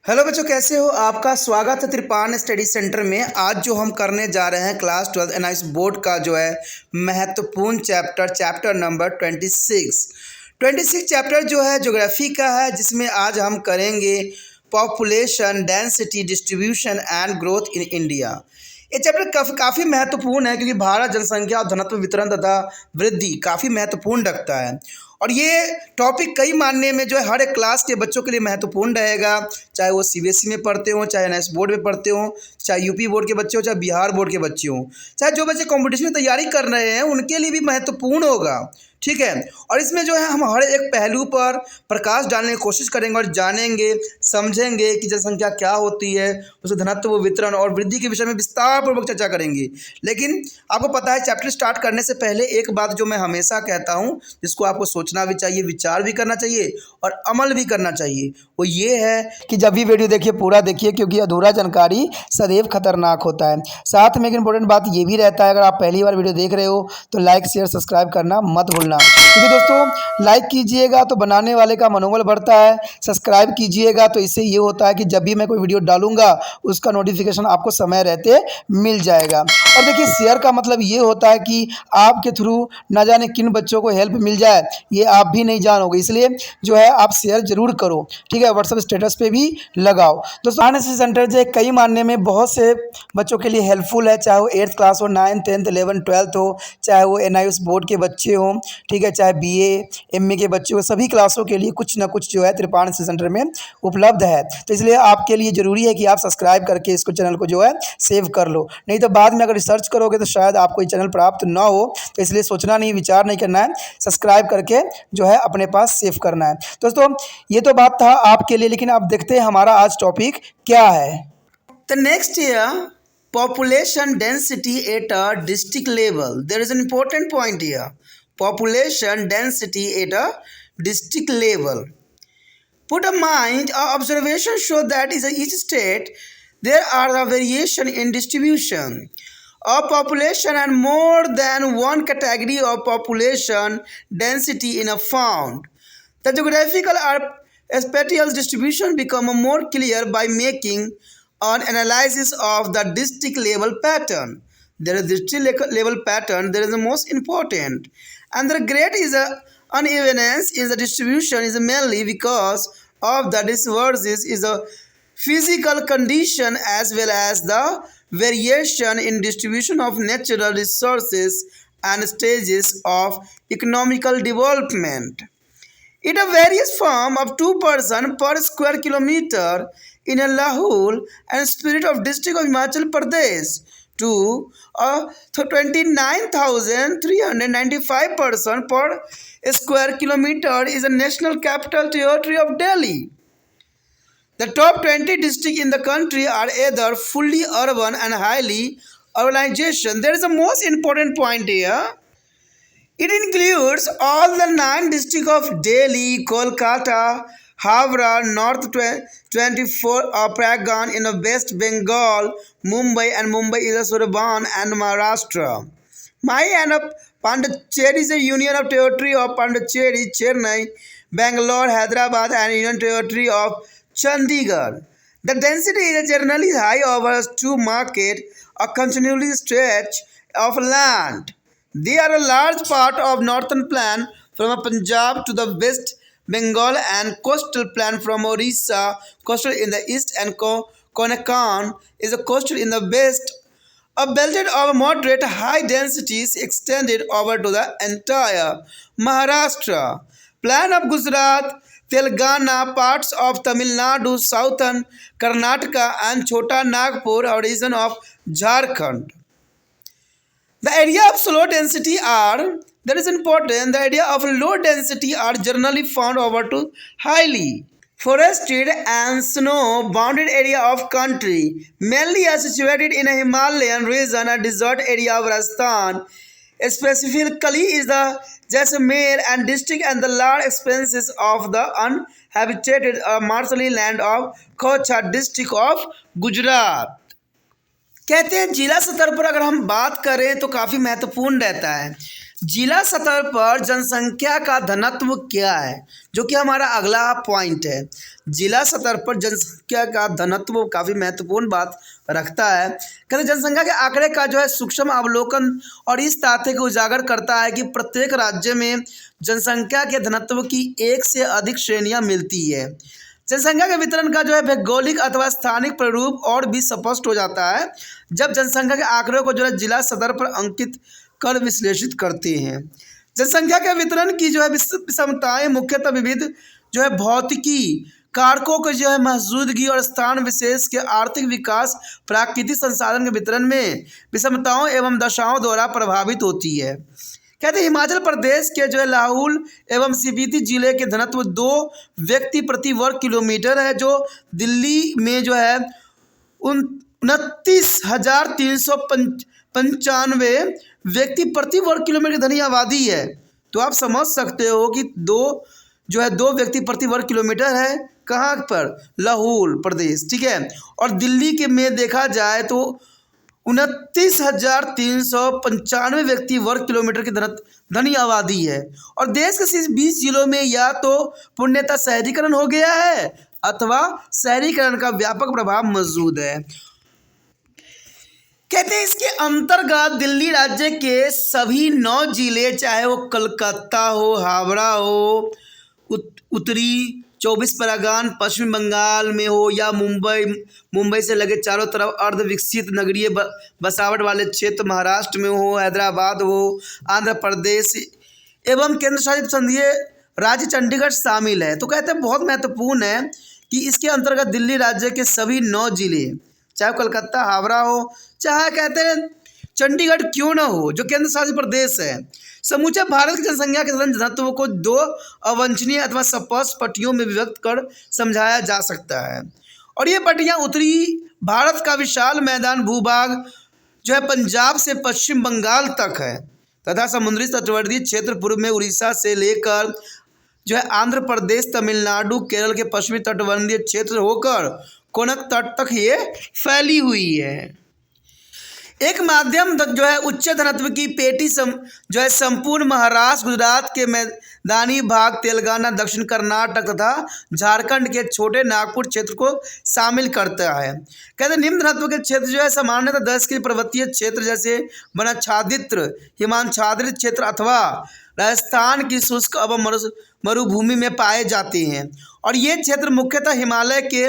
Hello बच्चों, कैसे हो? आपका स्वागत है त्रिपान स्टडी सेंटर में। आज जो हम करने जा रहे हैं क्लास 12 एनआईएस बोर्ड का जो है महत्वपूर्ण चैप्टर नंबर 26 चैप्टर जो है ज्योग्राफी का है, जिसमें आज हम करेंगे population density distribution and growth in India. ये चैप्टर काफ़ी महत्वपूर्ण है, क्योंकि भारत जनसंख्या और घनत्व वितरण तथा वृद्धि काफ़ी महत्वपूर्ण रखता है। और ये टॉपिक कई मानने में जो है हर एक क्लास के बच्चों के लिए महत्वपूर्ण रहेगा, चाहे वो सीबीएसई में पढ़ते हो, चाहे एनआईएस बोर्ड में पढ़ते हो, चाहे यूपी बोर्ड के बच्चे हो, चाहे बिहार बोर्ड के बच्चे हो, चाहे जो बच्चे कंपटीशन में तैयारी कर रहे हैं उनके लिए भी महत्वपूर्ण होगा। ठीक है। और इसमें जो है हम हर एक पहलू पर प्रकाश डालने की कोशिश करेंगे और जानेंगे, समझेंगे कि जनसंख्या क्या होती है, उसके घनत्व, वितरण और वृद्धि के विषय में विस्तारपूर्वक चर्चा करेंगे। लेकिन आपको पता है, चैप्टर स्टार्ट करने से पहले एक बात जो मैं हमेशा कहता हूँ, जिसको आपको सोचना भी चाहिए, विचार भी करना चाहिए और अमल भी करना चाहिए, वो ये है कि जब भी वीडियो देखिए पूरा देखिए, क्योंकि अधूरा जानकारी सदैव खतरनाक होता है। साथ में एक इंपॉर्टेंट बात ये भी रहता है, अगर आप पहली बार वीडियो देख रहे हो तो लाइक शेयर सब्सक्राइब करना मत भूलना, क्योंकि दोस्तों लाइक कीजिएगा तो बनाने वाले का मनोबल बढ़ता है, सब्सक्राइब कीजिएगा तो इससे ये होता है कि जब भी मैं कोई वीडियो डालूंगा उसका नोटिफिकेशन आपको समय रहते मिल जाएगा। और देखिए, शेयर का मतलब ये होता है कि आपके थ्रू ना जाने किन बच्चों को हेल्प मिल जाए, ये आप भी नहीं जानोगे, इसलिए जो है आप शेयर जरूर करो। ठीक है, व्हाट्सएप स्टेटस पे भी लगाओ। दोस्तों एनआईएस सेंटर जो है कई मानने में बहुत से बच्चों के लिए हेल्पफुल है, चाहे वो 8th क्लास हो, 9th 10th 11th 12th हो, चाहे वो एनआईएस बोर्ड के बच्चे हों, ठीक है, चाहे बीए एमए के बच्चे हो, सभी क्लासों के लिए कुछ ना कुछ जो है त्रिपान सेंटर में उपलब्ध है। तो इसलिए आपके लिए ज़रूरी है कि आप सब्सक्राइब करके इसको चैनल को जो है सेव कर लो, नहीं तो बाद में अगर रिसर्च करोगे तो शायद आपको ये चैनल प्राप्त ना हो। तो इसलिए सोचना नहीं, विचार नहीं करना है, सब्सक्राइब करके जो है अपने पास सेव करना है। दोस्तों ये तो बात था आपके लिए, लेकिन अब देखते हैं हमारा आज टॉपिक क्या है। The next year, population density at a district level. There is an important point here. Population density at a district level. Put a mind, our observation show that in each state there are a variation in distribution of population and more than one category of population density in a found. The geographical or spatial distribution become more clear by making an analysis of the district level pattern. There is district level pattern, there is the most important, and the great is a unevenness in the distribution is mainly because of the divergences is a physical condition as well as the variation in distribution of natural resources and stages of economical development. It varies from up to person per square kilometer in a Lahore and Spirit of District of Himachal Pradesh to 29,395 person per square kilometer is a National Capital Territory of Delhi. The top 20 districts in the country are either fully urban and highly urbanization. There is a most important point here. It includes all the 9 districts of Delhi, Kolkata, Havra, North 24 Pragan in West Bengal, Mumbai, and Mumbai is a Surban and Maharashtra. Mahi and Pondicherry is a union of territory of Pondicherry, Chennai, Bangalore, Hyderabad, and union territory of Chandigarh. The density is generally high over to market a continually stretch of land. They are a large part of northern plain from Punjab to the West Bengal and coastal plain from Orissa, coastal in the east, and Konkan is a coastal in the west. A belt of moderate high densities extended over to the entire Maharashtra, plain of Gujarat, Telangana, parts of Tamil Nadu, southern Karnataka, and Chota Nagpur, a region of Jharkhand. The area of low density are, that is important, the area of low density are generally found over to highly forested and snow bounded area of country, mainly are situated in a Himalayan region and desert area of Rajasthan. Specifically is the Jaisalmer and district and the large expanses of the uninhabited marshy land of Kutch district of Gujarat. कहते हैं जिला स्तर पर अगर हम बात करें तो काफ़ी महत्वपूर्ण रहता है। जिला स्तर पर जनसंख्या का घनत्व क्या है, जो कि हमारा अगला पॉइंट है। जिला स्तर पर जनसंख्या का घनत्व काफ़ी महत्वपूर्ण बात रखता है। कहते जनसंख्या के आंकड़े का जो है सूक्ष्म अवलोकन और इस तथ्य को उजागर करता है कि प्रत्येक राज्य में जनसंख्या के घनत्व की एक से अधिक श्रेणियां मिलती है। जनसंख्या के वितरण का जो है भौगोलिक अथवा स्थानिक प्रारूप और भी स्पष्ट हो जाता है जब जनसंख्या के आंकड़ों को जो है जिला स्तर पर अंकित कर विश्लेषित करते हैं। जनसंख्या के वितरण की जो है विषमताएं मुख्यतः विविध जो है भौतिकी कारकों की जो है मौजूदगी और स्थान विशेष के आर्थिक विकास, प्राकृतिक संसाधन के वितरण में विषमताओं एवं दशाओं द्वारा प्रभावित होती है। कहते हैं हिमाचल प्रदेश के जो है लाहौल एवं स्पीति जिले के घनत्व 2 व्यक्ति प्रति वर्ग किलोमीटर है, जो दिल्ली में जो है 29,395 व्यक्ति प्रति वर्ग किलोमीटर की घनी आबादी है। तो आप समझ सकते हो कि 2 व्यक्ति प्रति वर्ग किलोमीटर है कहाँ पर, लाहौल प्रदेश, ठीक है। और दिल्ली के में देखा जाए तो 29,395 व्यक्ति वर्ग किलोमीटर की घनी आबादी है। और देश के सिर्फ 20 जिलों में या तो पूर्णतः शहरीकरण हो गया है अथवा शहरीकरण का व्यापक प्रभाव मौजूद है। कहते हैं इसके अंतर्गत दिल्ली राज्य के सभी 9 जिले, चाहे वो कलकत्ता हो, हावड़ा हो, उत्तरी 24 परगना पश्चिम बंगाल में हो या मुंबई से लगे चारों तरफ अर्ध विकसित नगरीय बसावट वाले क्षेत्र महाराष्ट्र में हो, हैदराबाद हो, आंध्र प्रदेश एवं केंद्र शासित संघीय राज्य चंडीगढ़ शामिल है। तो कहते हैं बहुत महत्वपूर्ण है कि इसके अंतर्गत दिल्ली राज्य के सभी 9 जिले, चाहे कलकत्ता हावड़ा हो, चाहे कहते हैं चंडीगढ़ क्यों न हो, जो केंद्र शासित प्रदेश है, समूचे भारत की जनसंख्या के घनत्व को 2 अवांछनीय अथवा स्पष्ट पट्टियों में विभक्त कर समझाया जा सकता है। और ये पट्टियाँ उत्तरी भारत का विशाल मैदान भूभाग जो है पंजाब से पश्चिम बंगाल तक है तथा समुद्री तटवर्ती क्षेत्र पूर्व में उड़ीसा से लेकर जो है आंध्र प्रदेश, तमिलनाडु, केरल के पश्चिमी तटवर्ती क्षेत्र होकर कोनक तट तक ये फैली हुई है। एक माध्यम जो है उच्च घनत्व की पेटी जो है संपूर्ण महाराष्ट्र, गुजरात के मैदानी भाग, तेलंगाना, दक्षिण कर्नाटक तथा झारखंड के छोटे नागपुर क्षेत्र को शामिल करता है। कहते हैं निम्न घनत्व के क्षेत्र जो है सामान्यतः देश के पर्वतीय क्षेत्र जैसे वनाच्छादित, हिमाच्छादित क्षेत्र अथवा राजस्थान की शुष्क एवं मरुभूमि में पाए जाते हैं। और ये क्षेत्र मुख्यतः हिमालय के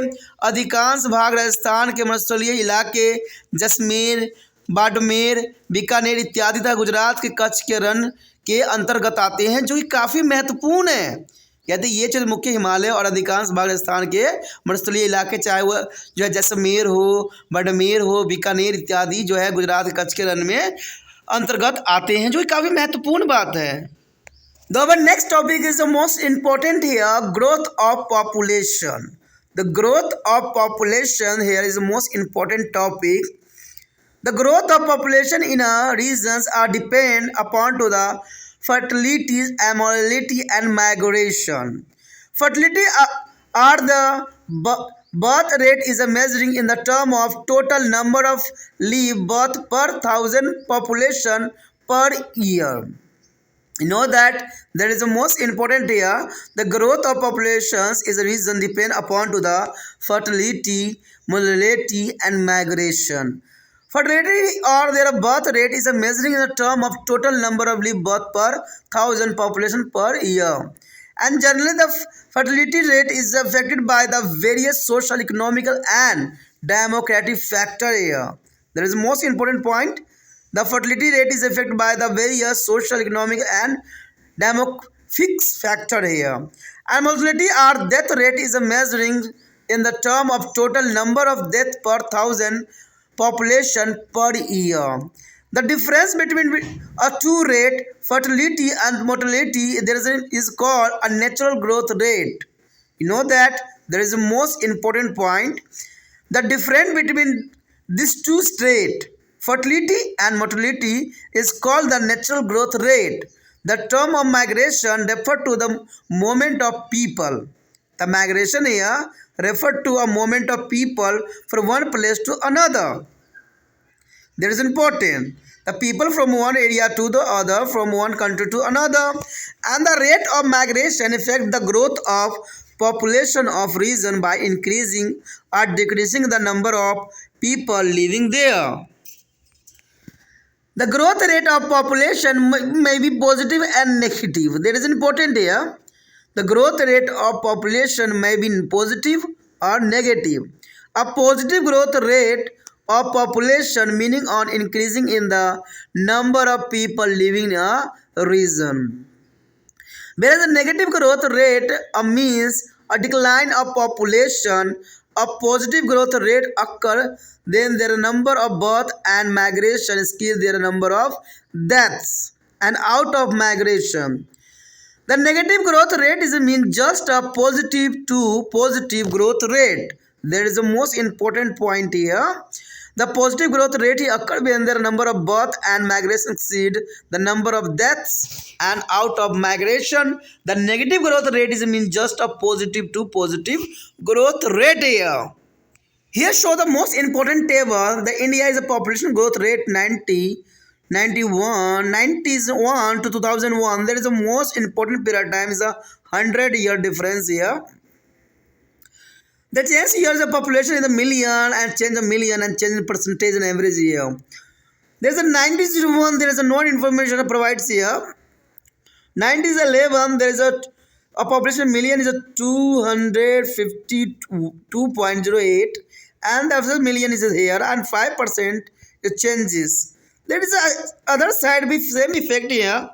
अधिकांश भाग, राजस्थान के मरुस्थलीय इलाके, जैसलमेर, बाड़मेर, बीकानेर इत्यादि तथा गुजरात के कच्छ के रण के अंतर्गत आते हैं, जो कि काफ़ी महत्वपूर्ण है। कहते ये क्षेत्र मुख्य हिमालय और अधिकांश भाग राजस्थान के मरुस्थलीय इलाके, चाहे वह जो है जैसलमेर हो, बाड़मेर हो, बीकानेर इत्यादि जो है गुजरात के कच्छ के रण में अंतर्गत आते हैं, जो कि काफ़ी महत्वपूर्ण बात है। The next topic is the most important here, growth of population. The growth of population here is the most important topic. The growth of population in a regions are depend upon to the fertility, mortality and migration. Fertility are the birth rate is a measuring in the term of total number of live birth per thousand population per year. You know that there is the most important here. The growth of populations is a reason depend upon to the fertility, mortality and migration. Fertility or their birth rate is a measuring in the term of total number of live birth per thousand population per year. And generally the fertility rate is affected by the various social, economical and demographic factor here. That is the most important point. The fertility rate is affected by the various social, economic and demographic factor here. And mortality or death rate is a measuring in the term of total number of death per thousand population per year. The difference between a two rate, fertility and mortality, is called a natural growth rate. You know that there is a most important point. The difference between these two traits, fertility and mortality, is called the natural growth rate. The term of migration refers to the movement of people. The migration here refers to a movement of people from one place to another. That is important. the people from one area to the other, from one country to another, and the rate of migration affect the growth of population of region by increasing or decreasing the number of people living there. The growth rate of population may be positive and negative. That is important here. The growth rate of population may be positive or negative. A positive growth rate of population meaning on increasing in the number of people living in a region. Whereas a negative growth rate means a decline of population. A positive growth rate occur then their number of birth and migration scale their number of deaths and out of migration. The negative growth rate is mean just a positive to positive growth rate. That is the most important point here. The positive growth rate occurs when the number of birth and migration exceed the number of deaths and out of migration. The negative growth rate is mean just a positive to positive growth rate here. Here show the most important table. The India is a population growth rate 91 to 2001. There is the most important period time is a 100-year difference here. The change here is the population in the million and change the million and change in percentage and average here. There is a 90s one. There is a no information provides here. 90s 11. There is a population million is a 252.08 and the other million is here and 5% it changes. There is a other side with same effect here.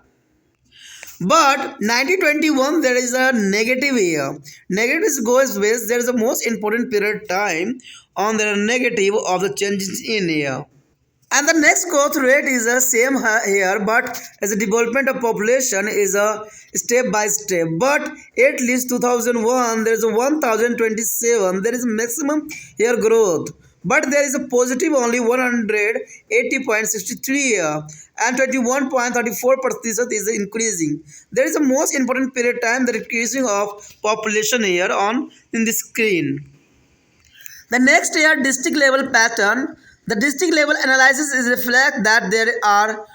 But 1921 there is a negative here. Negative goes with there is a most important period time on the negative of the changes in here. And the next growth rate is the same here, but as a development of population is a step by step. But at least 2001 there is a 1027. There is maximum here growth. But there is a positive only 180.63 here and 21.34% is increasing. There is a most important period time the increasing of population here on in the screen. The next year district level pattern. The district level analysis is reflect that there are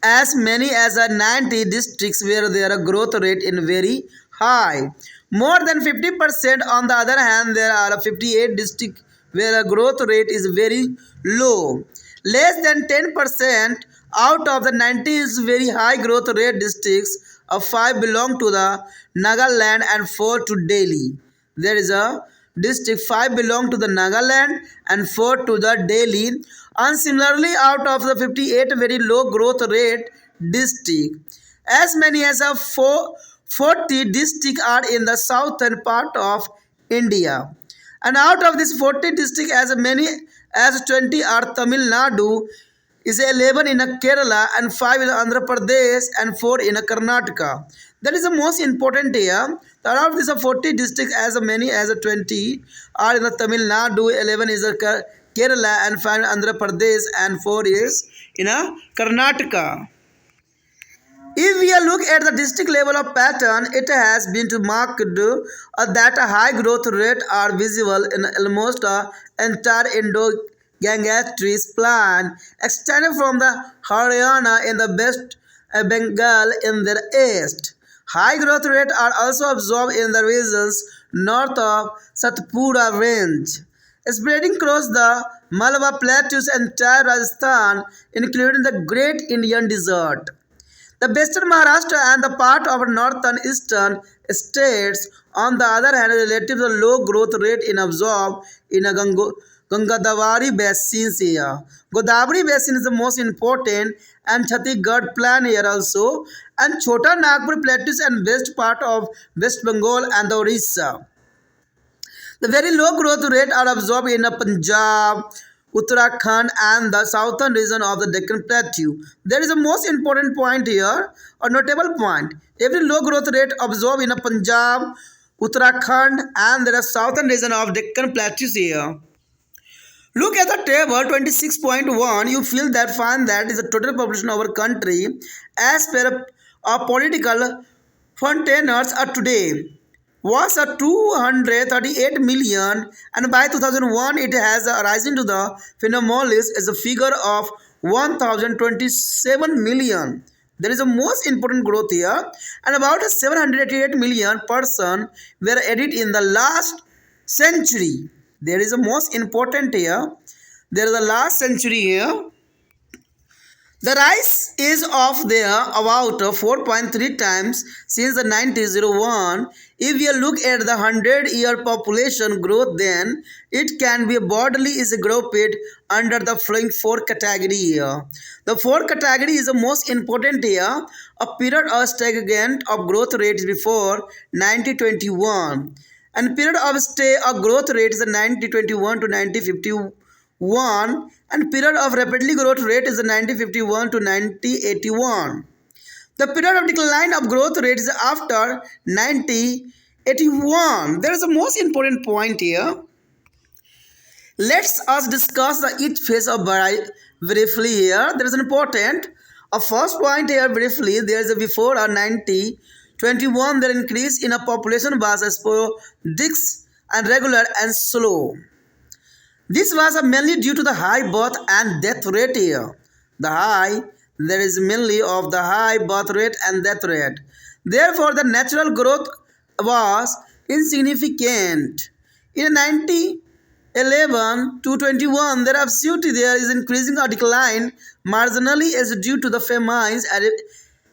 as many as 90 districts where their growth rate is very high. More than 50%. On the other hand, there are 58 districts where a growth rate is very low. Less than 10% out of the 90 is very high growth rate districts. 5 belong to the Nagaland and 4 to Delhi. There is a district 5 belong to the Nagaland and 4 to the Delhi. And similarly, out of the 58 very low growth rate district, as many as 40 districts are in the southern part of India. And out of this 40 districts, as many as 20 are Tamil Nadu, is 11 in Kerala and 5 in Andhra Pradesh and 4 in Karnataka. That is the most important here. Out of these 40 districts, as many as 20 are in Tamil Nadu, 11 is Kerala and 5 in Andhra Pradesh and 4 is in Karnataka. If we look at the district level of pattern, it has been to marked that a high growth rate are visible in almost entire Indo-Gangetic plain, extending from the Haryana in the west, Bengal in the east. High growth rate are also observed in the regions north of Satpura range, spreading across the Malabar plateaus and entire Rajasthan, including the Great Indian Desert. The western Maharashtra and the part of northern eastern states, on the other hand, relatively low growth rate in observed in a Gangadavari basin here. Godavari basin is the most important and Chhattisgarh plain here also, and Chota Nagpur plateaus and west part of West Bengal and the Orissa. The very low growth rate are observed in Punjab, Uttarakhand and the southern region of the Deccan Plateau. There is a most important point here, a notable point. Every low growth rate observed in Punjab, Uttarakhand and the southern region of Deccan Plateau here. Look at the table 26.1. You feel that find that is the total population of our country as per our political containers are today was 238 million, and by 2001 it has risen to the phenomenal as a figure of 1027 million. There is a most important growth here, and about 788 million person were added in the last century. There is a most important here. There is a last century here. The rise is of there about 4.3 times since the 1901. If you look at the 100-year population growth, then it can be broadly is grouped under the following four category here. The fourth category is the most important here, a period of stagnant of growth rates before 1921, and period of stay of growth rate is the 1921 to 1951, and period of rapidly growth rate is the 1951 to 1981. The period of decline of growth rate is after 1981. There is a most important point here. Let's us discuss the each phase of briefly here. There is an important. A first point here briefly. There is a before 1921. There increase in a population was sporadic and regular and slow. This was mainly due to the high birth and death rate here. There is mainly of the high birth rate and death rate. Therefore, the natural growth was insignificant. In 1911 to 21, there absolutely there is increasing or decline marginally is due to the famines,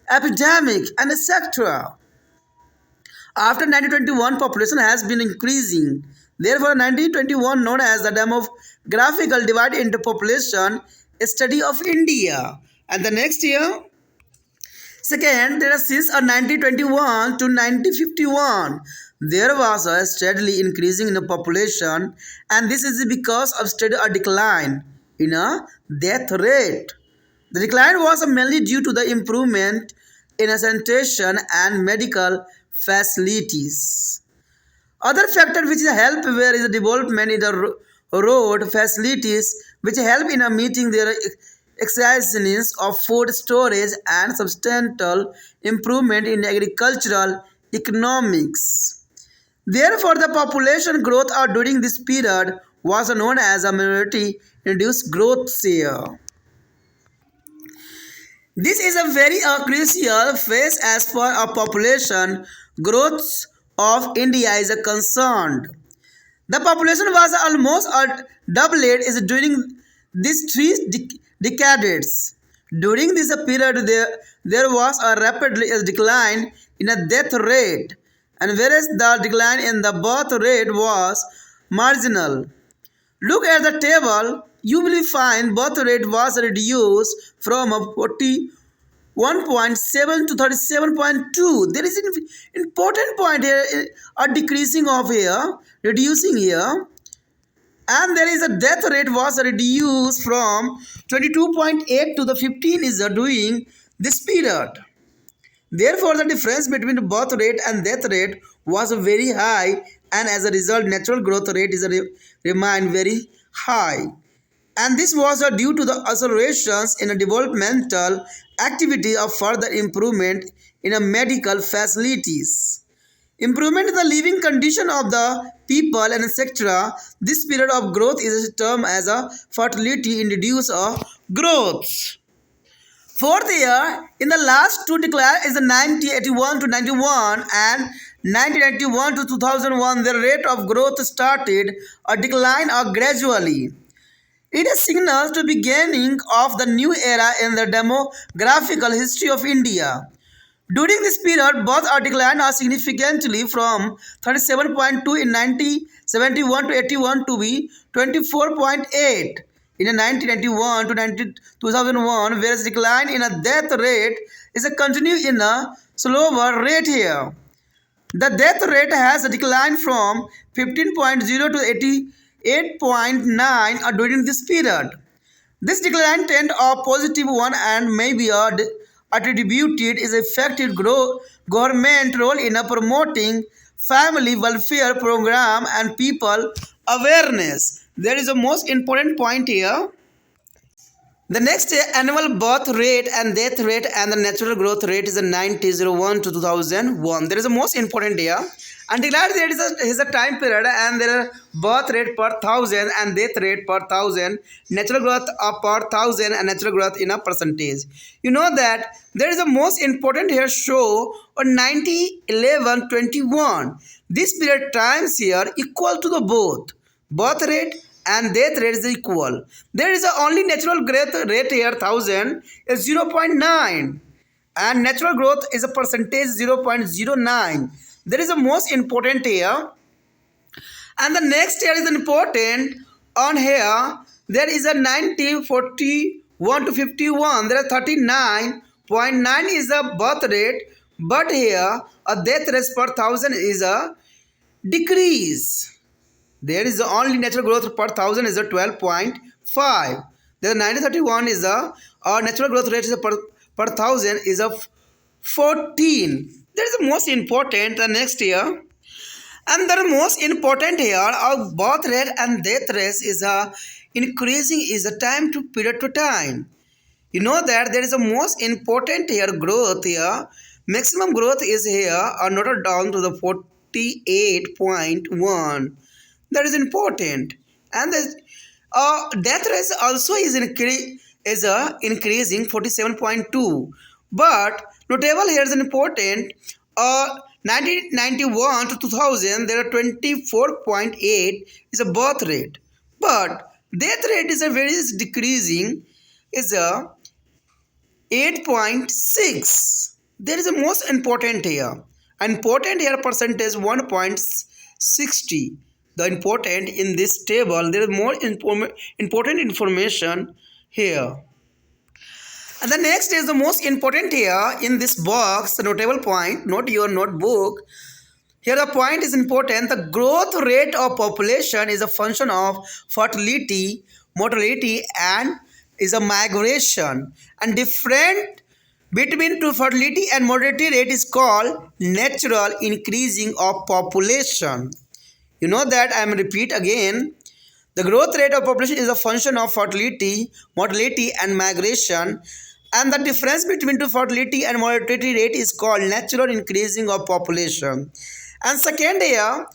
epidemic, and etc. After 1921, population has been increasing. Therefore, 1921 known as the demographical divide into population study of India. And the next year, second, there is since 1921 to 1951, there was a steadily increasing in the population, and this is because of steady decline in a death rate. The decline was mainly due to the improvement in sanitation and medical facilities. Other factor which help where is the development in the road facilities which help in meeting their exigencies of food storage and substantial improvement in agricultural economics. Therefore, the population growth during this period was known as a minority induced growth here. This is a very crucial phase as far as population growth of India is concerned. The population was almost doubled is during these three decades. During this period, there was a rapid decline in a death rate, and whereas the decline in the birth rate was marginal. Look at the table. You will find birth rate was reduced from 41.7 to 37.2. There is an important point here, a decreasing of here, reducing here. And there is a death rate was reduced from 22.8 to the 15 is doing this period. Therefore, the difference between the birth rate and death rate was very high, and as a result, natural growth rate is remained very high. And this was due to the accelerations in a developmental activity of further improvement in a medical facilities. Improvement in the living condition of the people and etc. This period of growth is termed as a fertility induced growth. Fourth year, in the last two declare is the 1981 to 91 and 1991 to 2001, the rate of growth started a decline gradually. It is signals to beginning of the new era in the demographical history of India. During this period, both are declined significantly from 37.2 in 1971 to 81 to be 24.8 in 1991 to 2001, whereas decline in a death rate is a continue in a slower rate here. The death rate has declined from 15.0 to 88.9 during this period. This decline trend a positive one and may be attributed is effective government role in promoting family welfare program and people awareness. There is a most important point here. The next annual birth rate and death rate and the natural growth rate is a 1901 to 2001. There is a most important here. And declared there is a time period and there are birth rate per thousand and death rate per thousand, natural growth per thousand and natural growth in a percentage. You know that there is a most important here show on 90, 11, 21. This period times here equal to the both birth rate and death rate is equal. There is a only natural growth rate here 1000 is 0.9 and natural growth is a percentage 0.09. There is a most important here. And the next here is important on here. There is a 90, 41 to 51. There are 39.9 is the birth rate. But here a death rate per thousand is a decrease. There is the only natural growth per thousand is a 12.5. The 9031 is a natural growth rate is a per thousand is a 14. That is the most important. The next year, and the most important here, our birth rate and death rate is a increasing is a time to period to time. You know that there is a most important here growth here. Maximum growth is here noted down to the 48.1. That is important. And the death rate also is increasing 47.2. But notable here is important. 1991 to 2000 there are 24.8 is a birth rate, but death rate is a very decreasing is a 8.6. There is a most important here. Important here percentage 1.60. The important in this table there is more important information here. And the next is the most important here in this box, the notable point, note your notebook. Here the point is important. The growth rate of population is a function of fertility, mortality and is a migration. And different between to fertility and mortality rate is called natural increasing of population. You know that I am repeat again. The growth rate of population is a function of fertility, mortality and migration. And the difference between the fertility and mortality rate is called natural increasing of population. And second here,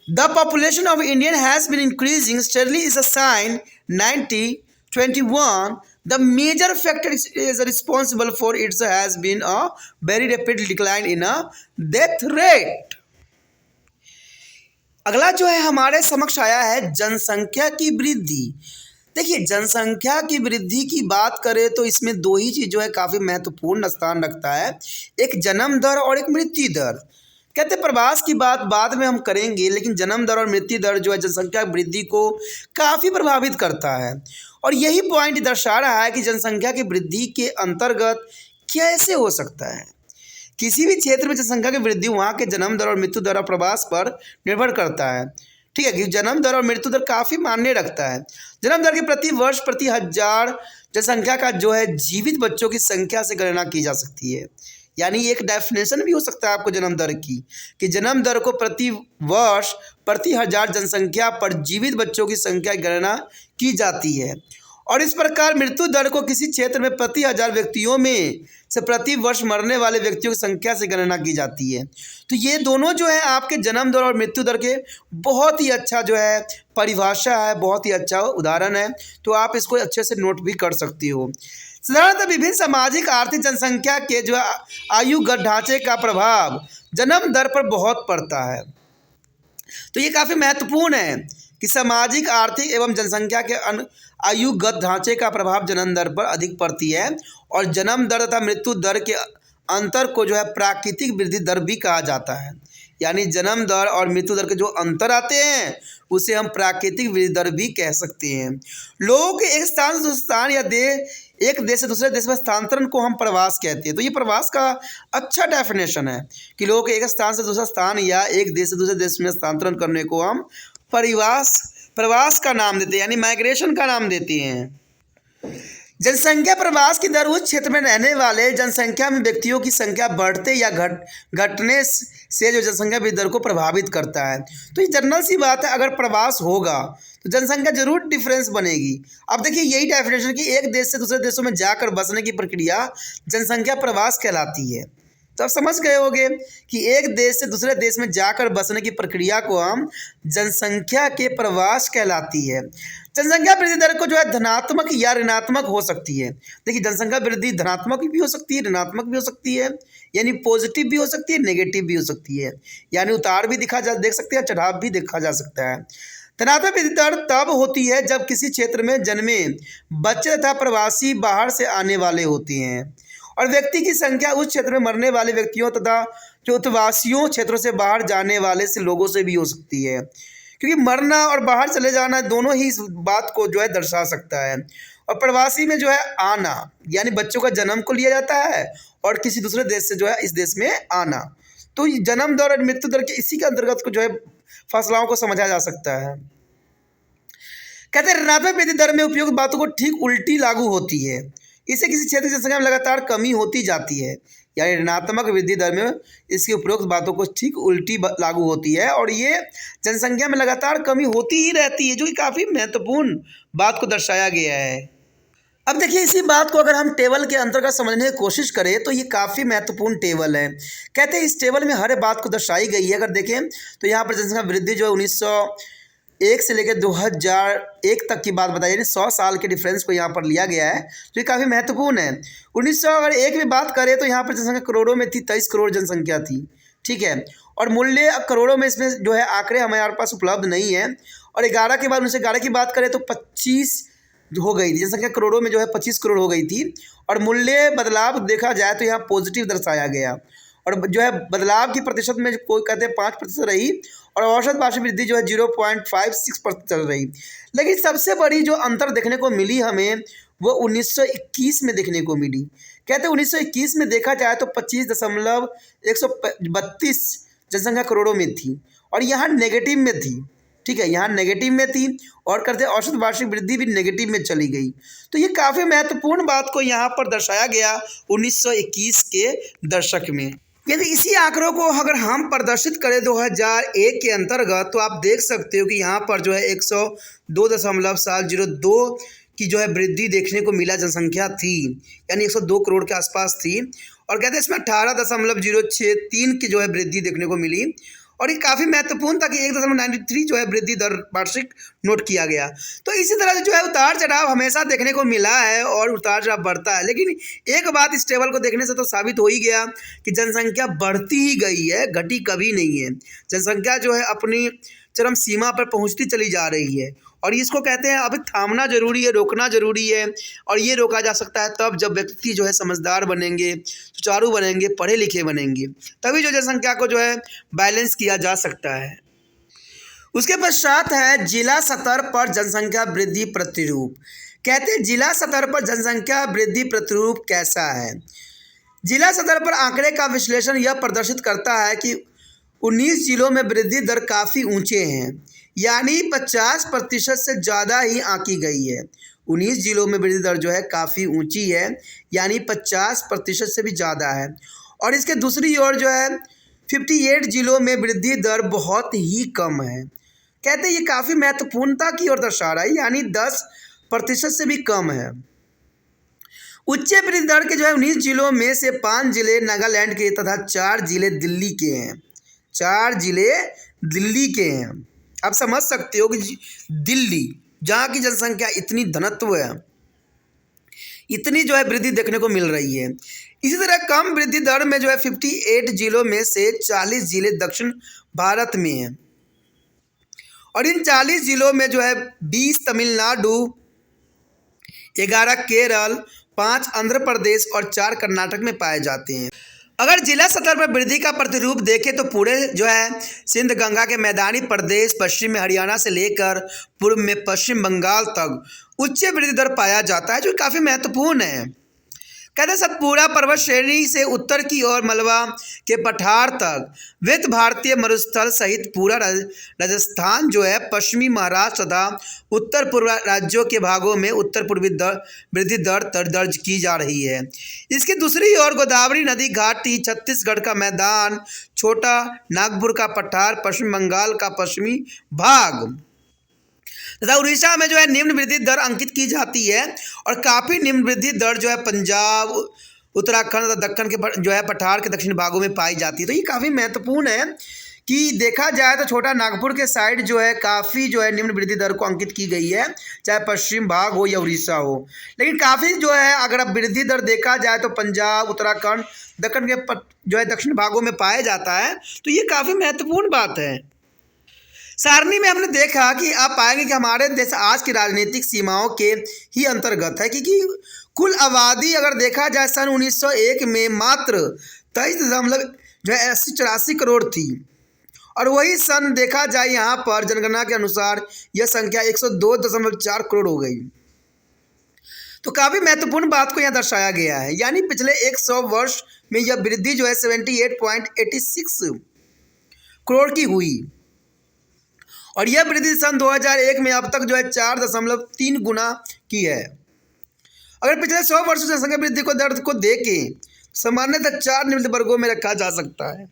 the population of India has been increasing steadily is a sign 90-21. The major factor is responsible for it has been a very rapid decline in a death rate. अगला जो है हमारे समक्ष आया है जनसंख्या की वृद्धि। देखिए जनसंख्या की वृद्धि की बात करें तो इसमें दो ही चीज़ जो है काफ़ी महत्वपूर्ण स्थान रखता है, एक जन्म दर और एक मृत्यु दर। कहते प्रवास की बात बाद में हम करेंगे, लेकिन जन्म दर और मृत्यु दर जो है जनसंख्या वृद्धि को काफ़ी प्रभावित करता है। और यही पॉइंट दर्शा रहा है कि जनसंख्या की वृद्धि के अंतर्गत कैसे हो सकता है। किसी भी क्षेत्र में जनसंख्या की वृद्धि वहाँ के जन्म दर और मृत्यु दर और प्रवास पर निर्भर करता है। ठीक है कि जन्म दर और मृत्यु दर काफ़ी मायने रखता है। जन्म दर के प्रति वर्ष प्रति हजार जनसंख्या का जो है जीवित बच्चों की संख्या से गणना की जा सकती है। यानी एक डेफिनेशन भी हो सकता है आपको जन्म दर की कि जन्म दर को प्रति वर्ष प्रति हजार जनसंख्या पर जीवित बच्चों की संख्या की गणना की जाती है। और इस प्रकार मृत्यु दर को किसी क्षेत्र में प्रति हजार व्यक्तियों में से प्रति वर्ष मरने वाले व्यक्तियों की संख्या से गणना की जाती है। तो ये दोनों जो है आपके जन्म दर और मृत्यु दर के बहुत ही अच्छा जो है परिभाषा है, बहुत ही अच्छा उदाहरण है। तो आप इसको अच्छे से नोट भी कर सकती हो। साधारणतः विभिन्न सामाजिक आर्थिक जनसंख्या के जो आयुगत ढांचे का प्रभाव जन्म दर पर बहुत पड़ता है। तो ये काफ़ी महत्वपूर्ण है कि सामाजिक आर्थिक एवं जनसंख्या के आयुगत ढांचे का प्रभाव जन्म दर पर अधिक पड़ती है। और जन्म दर तथा मृत्यु दर के अंतर को जो है प्राकृतिक वृद्धि दर भी कहा जाता है। यानी जन्म दर और मृत्यु दर के जो अंतर आते हैं उसे हम प्राकृतिक वृद्धि दर भी कह सकते हैं। लोगों के एक स्थान से दूसरे स्थान या एक देश से दूसरे देश में स्थानांतरण को हम प्रवास कहते हैं। तो ये प्रवास का अच्छा डेफिनेशन है कि लोगों के एक स्थान से दूसरा स्थान या एक देश से दूसरे देश में स्थानांतरण करने को हम प्रवास का नाम देते हैं, यानी माइग्रेशन का नाम देते हैं। जनसंख्या प्रवास की दर उस क्षेत्र में रहने वाले जनसंख्या में व्यक्तियों की संख्या बढ़ते या घटने से जो जनसंख्या वृद्धि दर को प्रभावित करता है। तो ये जनरल सी बात है, अगर प्रवास होगा तो जनसंख्या जरूर डिफरेंस बनेगी। अब देखिए यही डेफिनेशन कि एक देश से दूसरे देशों में जाकर बसने की प्रक्रिया जनसंख्या प्रवास कहलाती है। तो आप समझ गए होंगे कि एक देश से दूसरे देश में जाकर बसने की प्रक्रिया को हम जनसंख्या के प्रवास कहलाती है। जनसंख्या वृद्धि दर को जो है धनात्मक या ऋणात्मक हो सकती है। देखिए जनसंख्या वृद्धि धनात्मक भी हो सकती है, ऋणात्मक भी हो सकती है, यानी पॉजिटिव भी हो सकती है, नेगेटिव भी हो सकती है, यानी उतार भी देख सकते हैं, चढ़ाव भी देखा जा सकता है। धनात्मक वृद्धि दर तब होती है जब किसी क्षेत्र में जन्मे बच्चे तथा प्रवासी बाहर से आने वाले होते हैं और व्यक्ति की संख्या उस क्षेत्र में मरने वाले व्यक्तियों तथा जो उत्वासियों क्षेत्रों से बाहर जाने वाले से लोगों से भी हो सकती है, क्योंकि मरना और बाहर चले जाना दोनों ही इस बात को जो है दर्शा सकता है। और प्रवासी में जो है आना, यानी बच्चों का जन्म को लिया जाता है और किसी दूसरे देश से जो है इस देश में आना। तो जन्म दर और मृत्यु दर के इसी के अंतर्गत को जो है फसलों को समझा जा सकता है। कहते हैं ऋणात्मक वृद्धि दर में उपयुक्त बातों को ठीक उल्टी लागू होती है। इससे किसी क्षेत्र की जनसंख्या में लगातार कमी होती जाती है, यानी ऋणात्मक वृद्धि दर में इसकी उपरोक्त बातों को ठीक उल्टी लागू होती है और ये जनसंख्या में लगातार कमी होती ही रहती है, जो कि काफ़ी महत्वपूर्ण बात को दर्शाया गया है। अब देखिए इसी बात को अगर हम टेबल के अंतर्गत समझने की कोशिश करें तो ये काफ़ी महत्वपूर्ण टेबल है। कहते हैं इस टेबल में हर बात को दर्शाई गई है। अगर देखें तो यहाँ पर जनसंख्या वृद्धि जो है 1901 से लेकर 2001 तक की बात बताइए, 100 साल के डिफरेंस को यहाँ पर लिया गया है, जो काफ़ी महत्वपूर्ण है। 1901 में बात करें तो यहाँ पर जनसंख्या करोड़ों में थी, 23 करोड़ जनसंख्या थी, ठीक है। और मूल्य करोड़ों में इसमें जो है आंकड़े हमारे पास उपलब्ध नहीं है। और 11 के बाद 1911 की बात करें तो 25 हो गई थी, जनसंख्या करोड़ों में जो है 25 करोड़ हो गई थी। और मूल्य बदलाव देखा जाए तो यहाँ पॉजिटिव दर्शाया गया और जो है बदलाव की प्रतिशत में कोई कहते हैं 5% रही और औसत वार्षिक वृद्धि जो है 0.56% चल रही। लेकिन सबसे बड़ी जो अंतर देखने को मिली हमें वो 1921 में देखने को मिली। कहते हैं 1921 में देखा जाए तो 25.132 जनसंख्या करोड़ों में थी और यहाँ नेगेटिव में थी, ठीक है, यहाँ नेगेटिव में थी और करते औसत वार्षिक वृद्धि भी नेगेटिव में चली गई। तो ये काफ़ी महत्वपूर्ण बात को यहाँ पर दर्शाया गया 1921 के दशक में। यदि इसी आंकड़ों को अगर हम प्रदर्शित करें 2001 के अंतर्गत तो आप देख सकते हो कि यहाँ पर जो है 102.702 की जो है वृद्धि देखने को मिला जनसंख्या थी, यानी 102 करोड़ के आसपास थी। और कहते हैं इसमें 18.063 की जो है वृद्धि देखने को मिली और ये काफ़ी महत्वपूर्ण था कि 1.93 जो है वृद्धि दर वार्षिक नोट किया गया। तो इसी तरह से जो है उतार चढ़ाव हमेशा देखने को मिला है और उतार चढ़ाव बढ़ता है, लेकिन एक बात इस टेबल को देखने से तो साबित हो ही गया कि जनसंख्या बढ़ती ही गई है, घटी कभी नहीं है। जनसंख्या जो है अपनी चरम सीमा पर पहुंचती चली जा रही है और इसको कहते हैं अभी थामना जरूरी है, रोकना जरूरी है। और ये रोका जा सकता है तब जब व्यक्ति जो है समझदार बनेंगे, सुचारू बनेंगे, पढ़े लिखे बनेंगे, तभी जो जनसंख्या को जो है बैलेंस किया जा सकता है। उसके पश्चात है जिला स्तर पर जनसंख्या वृद्धि प्रतिरूप। कहते हैं जिला स्तर पर जनसंख्या वृद्धि प्रतिरूप कैसा है। जिला स्तर पर आंकड़े का विश्लेषण यह प्रदर्शित करता है कि 19 जिलों में वृद्धि दर काफ़ी ऊंचे हैं, यानी 50% से ज़्यादा ही आंकी गई है। 19 जिलों में वृद्धि दर जो है काफ़ी ऊंची है, यानी 50% से भी ज़्यादा है। और इसके दूसरी ओर जो है 58 जिलों में वृद्धि दर बहुत ही कम है। कहते हैं ये काफ़ी महत्वपूर्णता की ओर दर्शा रहा है, यानी 10% से भी कम है। उच्च वृद्धि दर के जो है 19 जिलों में से 5 जिले नागालैंड के तथा 4 जिले दिल्ली के हैं। 4 जिले दिल्ली के हैं। आप समझ सकते हो कि दिल्ली जहाँ की जनसंख्या इतनी घनत्व है, इतनी जो है वृद्धि देखने को मिल रही है। इसी तरह कम वृद्धि दर में जो है 58 जिलों में से 40 जिले दक्षिण भारत में हैं और इन 40 जिलों में जो है 20 तमिलनाडु, 11 केरल, 5 आंध्र प्रदेश और 4 कर्नाटक में पाए जाते हैं। अगर जिला स्तर पर वृद्धि का प्रतिरूप देखें तो पूरे जो है सिंध गंगा के मैदानी प्रदेश, पश्चिम में हरियाणा से लेकर पूर्व में पश्चिम बंगाल तक उच्च वृद्धि दर पाया जाता है, जो काफ़ी महत्वपूर्ण है। कहते हैं सतपुड़ा पर्वत श्रेणी से उत्तर की ओर मलबा के पठार तक विविध भारतीय मरुस्थल सहित पूरा राजस्थान जो है पश्चिमी महाराष्ट्र तथा उत्तर पूर्व राज्यों के भागों में उत्तर पूर्वी वृद्धि दर दर्ज की जा रही है। इसकी दूसरी ओर गोदावरी नदी घाटी, छत्तीसगढ़ का मैदान, छोटा नागपुर का पठार, पश्चिम बंगाल का पश्चिमी भाग तथा उड़ीसा में जो है निम्न वृद्धि दर अंकित की जाती है और काफ़ी निम्न वृद्धि दर जो है पंजाब, उत्तराखंड तथा दक्कन के जो है पठार के दक्षिणी भागों में पाई जाती है। तो ये काफ़ी महत्वपूर्ण है कि देखा जाए तो छोटा नागपुर के साइड जो है काफ़ी जो है निम्न वृद्धि दर को अंकित की गई है, चाहे पश्चिम भाग हो या उड़ीसा हो। लेकिन काफ़ी जो है अगर अब वृद्धि दर देखा जाए तो पंजाब, उत्तराखंड, दक्कन के जो है दक्षिण भागों में पाया जाता है। तो ये काफ़ी महत्वपूर्ण बात है। सारणी में हमने देखा कि आप पाएंगे कि हमारे देश आज की राजनीतिक सीमाओं के ही अंतर्गत है, क्योंकि कुल आबादी अगर देखा जाए सन 1901 में मात्र 23 जो है 84 करोड़ थी और वही सन देखा जाए यहाँ पर जनगणना के अनुसार यह संख्या 102.4 करोड़ हो गई। तो काफ़ी महत्वपूर्ण बात को यहाँ दर्शाया गया है, यानी पिछले 100 वर्ष में यह वृद्धि जो है 78.86 करोड़ की हुई और यह वृद्धि सन 2001 में अब तक जो है 4.3 गुना की है। अगर पिछले 100 वर्षों से जनसंख्या वृद्धि को दर को देखें सामान्यतः 4 निम्न वर्गों में रखा जा सकता है।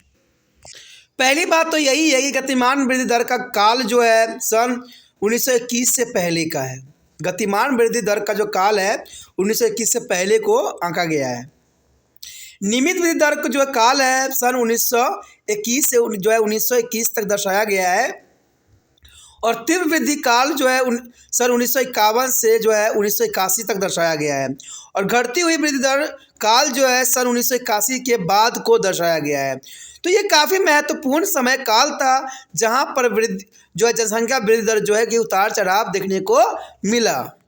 पहली बात तो यही है कि गतिमान वृद्धि दर का काल जो है सन 1921 से पहले का है। गतिमान वृद्धि दर का जो काल है 1921 से पहले को आंका गया है। नियमित वृद्धि दर का जो काल है सन 1921 से जो है 1921 तक दर्शाया गया है और तीव्र वृद्धि काल जो है सन 1951 से जो है 1981 तक दर्शाया गया है और घटती हुई वृद्धि दर काल जो है सन 1981 के बाद को दर्शाया गया है। तो ये काफ़ी महत्वपूर्ण समय काल था जहाँ पर वृद्धि जो है जनसंख्या वृद्धि दर जो है कि उतार चढ़ाव देखने को मिला।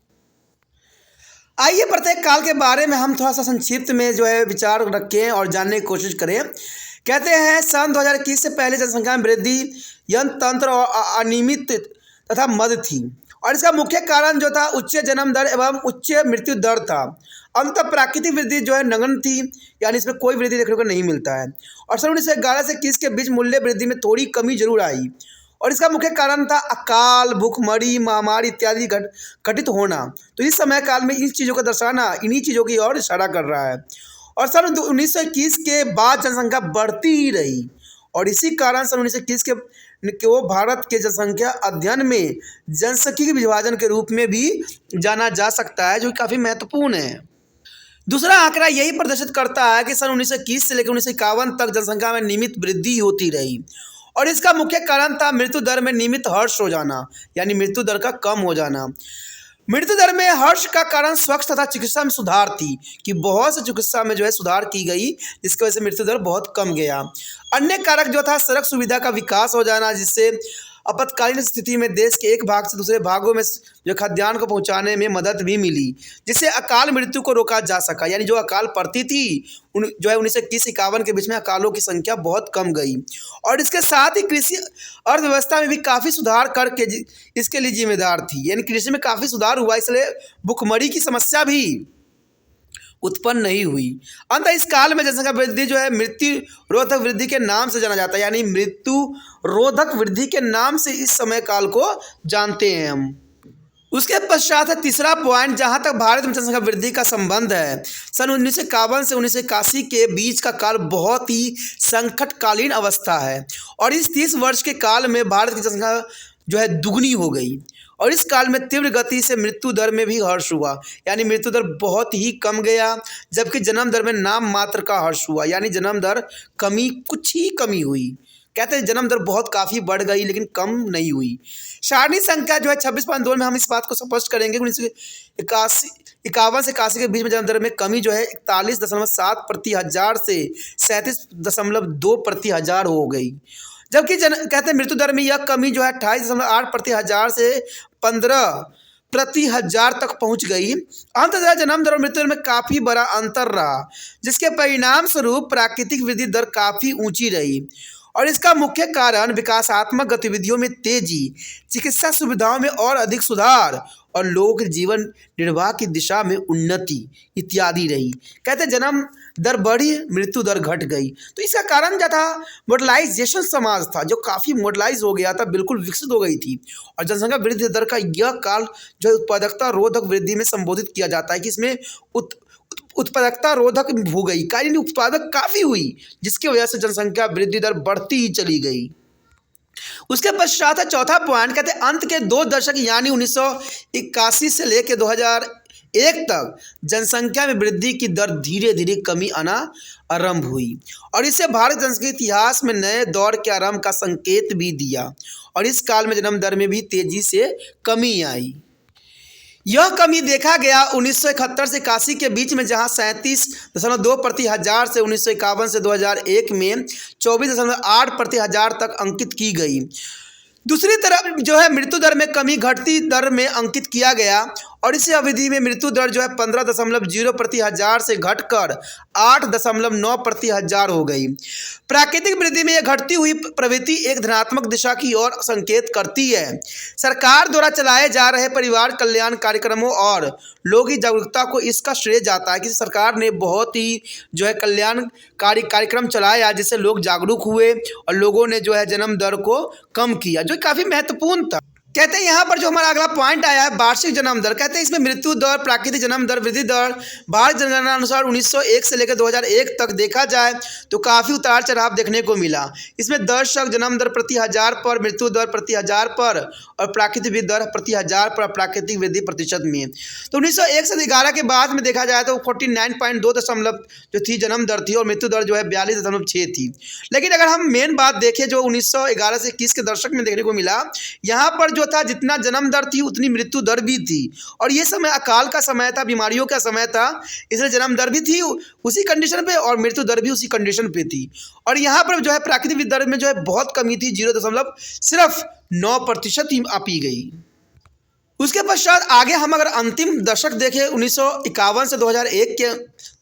आइए प्रत्येक काल के बारे में हम थोड़ा सा संक्षिप्त में जो है विचार रखें और जानने की कोशिश करें। कहते हैं सन 2021 से पहले जनसंख्या में वृद्धि यंत्र और अनियमित तथा मद थी और इसका मुख्य कारण जो था उच्च जन्म दर एवं उच्च मृत्यु दर था। अंत प्राकृतिक वृद्धि जो है नगण्य थी, यानी इसमें कोई वृद्धि देखने को नहीं मिलता है और सन 1911 से 21 के बीच मूल्य वृद्धि में थोड़ी कमी जरूर आई और इसका मुख्य कारण था अकाल, भूखमरी, महामारी इत्यादि घटित होना। तो इस समय काल में इन चीज़ों का दर्शाना इन्हीं चीज़ों की ओर इशारा कर रहा है और सन 1921 के बाद जनसंख्या बढ़ती ही रही और इसी कारण सन 1921 के वो भारत के जनसंख्या अध्ययन में जनसांख्यिकी विभाजन के रूप में भी जाना जा सकता है, जो काफ़ी महत्वपूर्ण है। दूसरा आंकड़ा यही प्रदर्शित करता है कि सन 1921 से लेकर 1951 तक जनसंख्या में नियमित वृद्धि होती रही और इसका मुख्य कारण था मृत्यु दर में नियमित हर्ष हो जाना, यानी मृत्यु दर का कम हो जाना। मृत्यु दर में हर्ष का कारण स्वच्छ तथा चिकित्सा में सुधार थी कि बहुत से चिकित्सा में जो है सुधार की गई, जिसकी वजह से मृत्यु दर बहुत कम गया। अन्य कारक जो था सड़क सुविधा का विकास हो जाना, जिससे आपातकालीन स्थिति में देश के एक भाग से दूसरे भागों में जो खाद्यान्न को पहुंचाने में मदद भी मिली, जिससे अकाल मृत्यु को रोका जा सका। यानी जो अकाल पड़ती थी जो है 1921-51 के बीच में अकालों की संख्या बहुत कम गई और इसके साथ ही कृषि अर्थव्यवस्था में भी काफ़ी सुधार करके इसके लिए जिम्मेदार थी। यानी कृषि में काफ़ी सुधार हुआ, इसलिए भुखमरी की समस्या भी उत्पन्न नहीं हुई। अंत इस काल में जनसंख्या वृद्धि जो है मृत्यु रोधक वृद्धि के नाम से जाना जाता है, यानी मृत्यु रोधक वृद्धि के नाम से इस समय काल को जानते हैं हम। उसके पश्चात है तीसरा पॉइंट, जहाँ तक भारत में जनसंख्या वृद्धि का संबंध है। सन 1951 से 1981 के बीच का काल बहुत ही संकटकालीन अवस्था है और इस 30 वर्ष के काल में भारत की जनसंख्या जो है दुगनी हो गई और इस काल में तीव्र गति से मृत्यु दर में भी हर्ष हुआ, यानी मृत्यु दर बहुत ही कम गया, जबकि जन्म दर में नाम मात्र का हर्ष हुआ, यानी जन्म दर कुछ ही कमी हुई। कहते हैं जन्म दर बहुत काफ़ी बढ़ गई लेकिन कम नहीं हुई। सारणी संख्या जो है 26.2 में हम इस बात को स्पष्ट करेंगे। 1951 से 81 के बीच में जन्म दर में कमी जो है 41.7 प्रति हजार से 37.2 प्रति हजार हो गई, जबकि कहते हैं मृत्यु दर में यह कमी जो है 28.8 प्रति हजार से 15 प्रति हजार तक पहुंच गई। अंततः जन्म दर और मृत्यु दर में काफ़ी बड़ा अंतर रहा, जिसके परिणाम स्वरूप प्राकृतिक वृद्धि दर काफ़ी ऊंची रही और इसका मुख्य कारण विकासात्मक गतिविधियों में तेजी, चिकित्सा सुविधाओं में और अधिक सुधार और लोगों के जीवन निर्वाह की दिशा में उन्नति इत्यादि रही। कहते जन्म दर बढ़ी, मृत्यु दर घट गई। तो इसका कारण क्या था? मॉडर्नाइजेशन समाज था जो काफ़ी मॉडर्नाइज हो गया था, बिल्कुल विकसित हो गई थी। और जनसंख्या वृद्धि दर का यह काल जो है उत्पादकता रोधक वृद्धि में संबोधित किया जाता है कि इसमें उत्पादकता रोधक हो गई, यानी उत्पादक काफ़ी हुई, जिसकी वजह से जनसंख्या वृद्धि दर बढ़ती ही चली गई। उसके पश्चात है चौथा पॉइंट, कहते हैं अंत के 2 दशक यानी 1981 से लेकर 2001 तक जनसंख्या में वृद्धि की दर धीरे धीरे कमी आना आरंभ हुई और इससे भारत जनसंख्या इतिहास में नए दौर के आरंभ का संकेत भी दिया। और इस काल में जन्म दर में भी तेजी से कमी आई। यह कमी देखा गया 1971 से 81 के बीच में, जहां 37.2 प्रति हजार से 1951 से 2001 में 24.8 प्रति हजार तक अंकित की गई। दूसरी तरफ जो है मृत्यु दर में कमी घटती दर में अंकित किया गया और इसी अवधि में मृत्यु दर जो है 15.0 प्रति हजार से घटकर 8.9 प्रति हजार हो गई। प्राकृतिक वृद्धि में यह घटती हुई प्रवृत्ति एक धनात्मक दिशा की ओर संकेत करती है। सरकार द्वारा चलाए जा रहे परिवार कल्याण कार्यक्रमों और लोगों की जागरूकता को इसका श्रेय जाता है कि सरकार ने बहुत ही जो है कल्याणकारी कार्यक्रम चलाया जिससे लोग जागरूक हुए और लोगों ने जो है जन्म दर को कम किया, जो काफ़ी महत्वपूर्ण था। कहते हैं यहाँ पर जो हमारा अगला पॉइंट आया है वार्षिक जन्म दर। कहते हैं इसमें मृत्यु दर, प्राकृतिक जन्म दर, वृद्धि दर भारत जनगणना अनुसार 1901 से लेकर 2001 तक देखा जाए तो काफ़ी उतार चढ़ाव देखने को मिला। इसमें दशक जन्म दर प्रति हजार पर, मृत्यु दर प्रति हजार पर और प्राकृतिक वृद्धि दर प्रति हजार पर, प्राकृतिक वृद्धि प्रतिशत में। तो 1901 से 11 के बाद में देखा जाए तो 49.2 दशमलव जो थी जन्म दर थी और मृत्यु दर जो है 42.6 थी। लेकिन अगर हम मेन बात देखें जो 1911 से 21 के दशक में देखने को मिला, यहाँ पर जो था जितना जन्म दर थी उतनी मृत्यु दर भी थी। और ये समय अकाल का समय था, बीमारियों का समय था, इसलिए जन्म दर भी थी उसी कंडीशन पे और मृत्यु दर भी उसी कंडीशन पे थी। और यहाँ पर जो है प्राकृतिक दर में जो है बहुत कमी थी, 0.9% ही आपी गई। उसके पश्चात आगे हम अगर अंतिम दशक देखें 1951 से 2001 के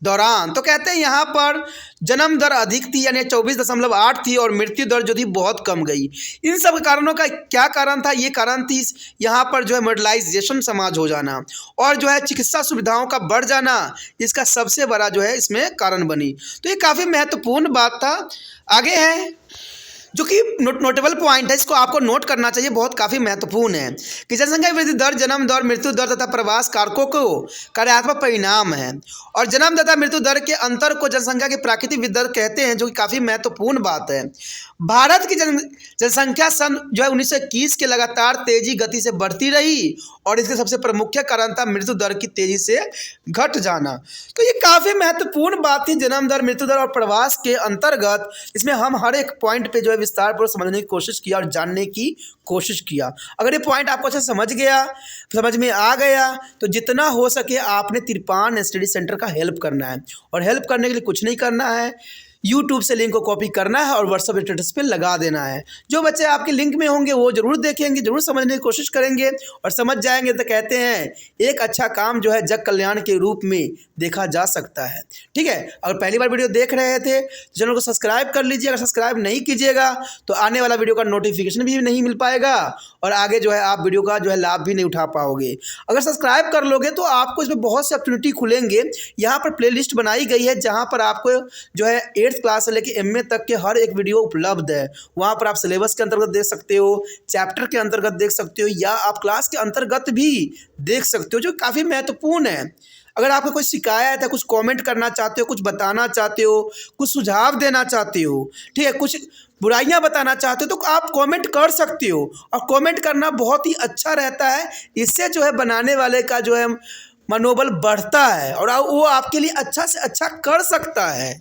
दौरान तो कहते हैं यहाँ पर जन्म दर अधिक थी यानी 24.8 थी और मृत्यु दर जो थी बहुत कम गई। इन सब कारणों का क्या कारण था? ये कारण थी यहाँ पर जो है मॉडर्नाइजेशन समाज हो जाना और जो है चिकित्सा सुविधाओं का बढ़ जाना, इसका सबसे बड़ा जो है इसमें कारण बनी। तो ये काफ़ी महत्वपूर्ण बात था। आगे है जो कि नोटेबल पॉइंट है, इसको आपको नोट करना चाहिए, बहुत काफ़ी महत्वपूर्ण है कि जनसंख्या वृद्धि दर, जन्म दर, मृत्यु दर तथा प्रवास कारकों को कार्यात्मक परिणाम है और जन्म तथा मृत्यु दर के अंतर को जनसंख्या की प्राकृतिक वृद्धि दर कहते हैं, जो कि काफ़ी महत्वपूर्ण बात है। भारत की जनसंख्या सन जो है 1921 के लगातार तेजी गति से बढ़ती रही और इसके सबसे प्रमुख कारण था मृत्यु दर की तेजी से घट जाना। तो ये काफ़ी महत्वपूर्ण बात थी जन्म दर, मृत्यु दर और प्रवास के अंतर्गत। इसमें हम हर एक पॉइंट पे जो है विस्तार पर समझने की कोशिश किया और जानने की कोशिश किया। अगर ये पॉइंट आपको अच्छा समझ में आ गया तो जितना हो सके आपने तिरपान स्टडी सेंटर का हेल्प करना है और हेल्प करने के लिए कुछ नहीं करना है, यूट्यूब से लिंक को कॉपी करना है और व्हाट्सएप स्टेटस पे लगा देना है। जो बच्चे आपके लिंक में होंगे वो जरूर देखेंगे, जरूर समझने की कोशिश करेंगे और समझ जाएंगे तो कहते हैं एक अच्छा काम जो है जग कल्याण के रूप में देखा जा सकता है। ठीक है, अगर पहली बार वीडियो देख रहे थे तो चैनल को सब्सक्राइब कर लीजिए। अगर सब्सक्राइब नहीं कीजिएगा तो आने वाला वीडियो का नोटिफिकेशन भी नहीं मिल पाएगा और आगे जो है आप वीडियो का जो है लाभ भी नहीं उठा पाओगे। अगर सब्सक्राइब कर लोगे तो आपको इसमें बहुत से अपॉर्चुनिटी खुलेंगे। यहाँ पर प्लेलिस्ट बनाई गई है जहाँ पर आपको जो है 8th क्लास से लेकर MA तक के हर एक वीडियो उपलब्ध है। वहाँ पर आप सिलेबस के अंतर्गत देख सकते हो, चैप्टर के अंतर्गत देख सकते हो या आप क्लास के अंतर्गत भी देख सकते हो, जो काफ़ी महत्वपूर्ण है। अगर आपको कोई शिकायत है, कुछ कमेंट करना चाहते हो, कुछ बताना चाहते हो, कुछ सुझाव देना चाहते हो, ठीक है, कुछ बुराइयां बताना चाहते हो तो आप कमेंट कर सकते हो और कमेंट करना बहुत ही अच्छा रहता है। इससे जो है बनाने वाले का जो है मनोबल बढ़ता है और वो आपके लिए अच्छा से अच्छा कर सकता है।